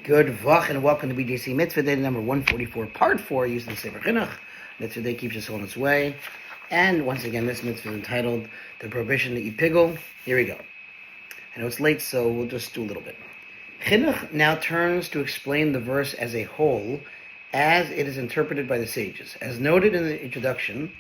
Good vach and welcome to BJC Mitzvah Day number 144, part 4, using the Sefer HaChinuch. Mitzvah Day keeps us on its way. And once again, this mitzvah is entitled The Prohibition to Eat Piggul. Here we go. I know it's late, so we'll just do a little bit. Chinuch now turns to explain the verse as a whole, as it is interpreted by the sages. As noted in the introduction,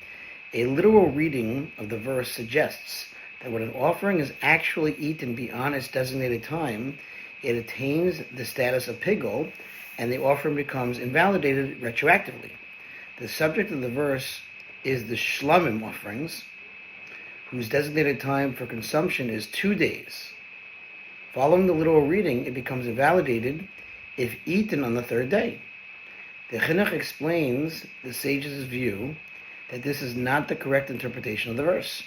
a literal reading of the verse suggests that when an offering is actually eaten beyond its designated time, it attains the status of piggul, and the offering becomes invalidated retroactively. The subject of the verse is the shlamim offerings, whose designated time for consumption is 2 days. Following the literal reading, it becomes invalidated if eaten on the third day. The Chinuch explains the sages' view that this is not the correct interpretation of the verse.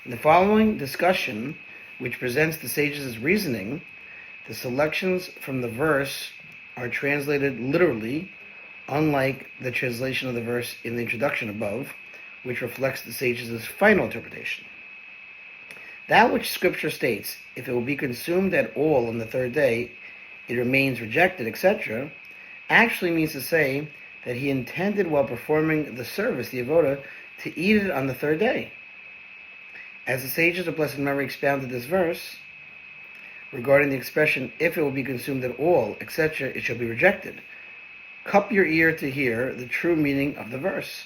In the following discussion, which presents the sages' reasoning, the selections from the verse are translated literally, unlike the translation of the verse in the introduction above, which reflects the sages' final interpretation. That which Scripture states, if it will be consumed at all on the third day, it remains rejected, etc., actually means to say that he intended while performing the service, the avoda, to eat it on the third day. As the sages of blessed memory expounded this verse, regarding the expression, if it will be consumed at all, etc., it shall be rejected. Cup your ear to hear the true meaning of the verse.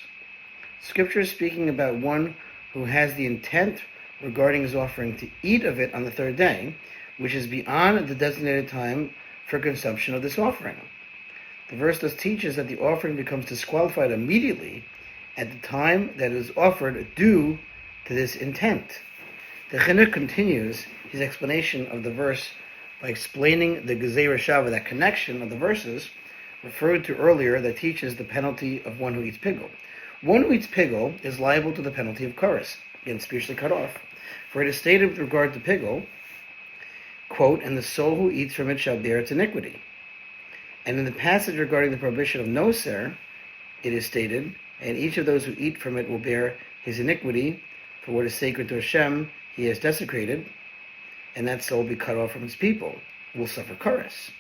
Scripture is speaking about one who has the intent regarding his offering to eat of it on the third day, which is beyond the designated time for consumption of this offering. The verse thus teaches that the offering becomes disqualified immediately at the time that it is offered due to this intent. The Chinuch continues his explanation of the verse by explaining the Gezerah Shava, that connection of the verses referred to earlier that teaches the penalty of one who eats piggul. One who eats piggul is liable to the penalty of chorus, again spiritually cut off. For it is stated with regard to piggul, quote, and the soul who eats from it shall bear its iniquity. And in the passage regarding the prohibition of noser, it is stated, and each of those who eat from it will bear his iniquity, for what is sacred to Hashem he has desecrated, and that soul will be cut off from his people, will suffer chorus.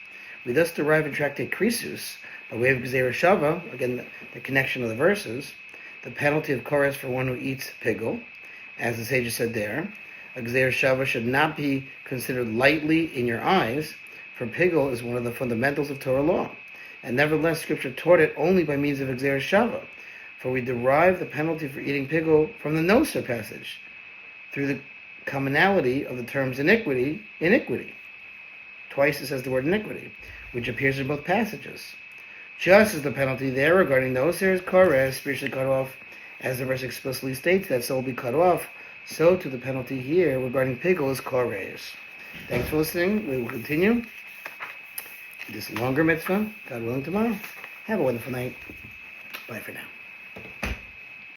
We thus derive in tractate Krisus, by way of Gezerah Shava, again the connection of the verses, the penalty of chorus for one who eats piggul, as the sages said there. A Gezerah Shava should not be considered lightly in your eyes, for piggul is one of the fundamentals of Torah law, and nevertheless Scripture taught it only by means of Gezerah Shava, for we derive the penalty for eating piggul from the noser passage, through the commonality of the terms iniquity. Twice it says the word iniquity, which appears in both passages. Just as the penalty there regarding noser is kores, spiritually cut off, as the verse explicitly states that soul will be cut off, so too the penalty here regarding piggul is kores. Thanks for listening. We will continue this longer mitzvah, God willing, tomorrow. Have a wonderful night. Bye for now.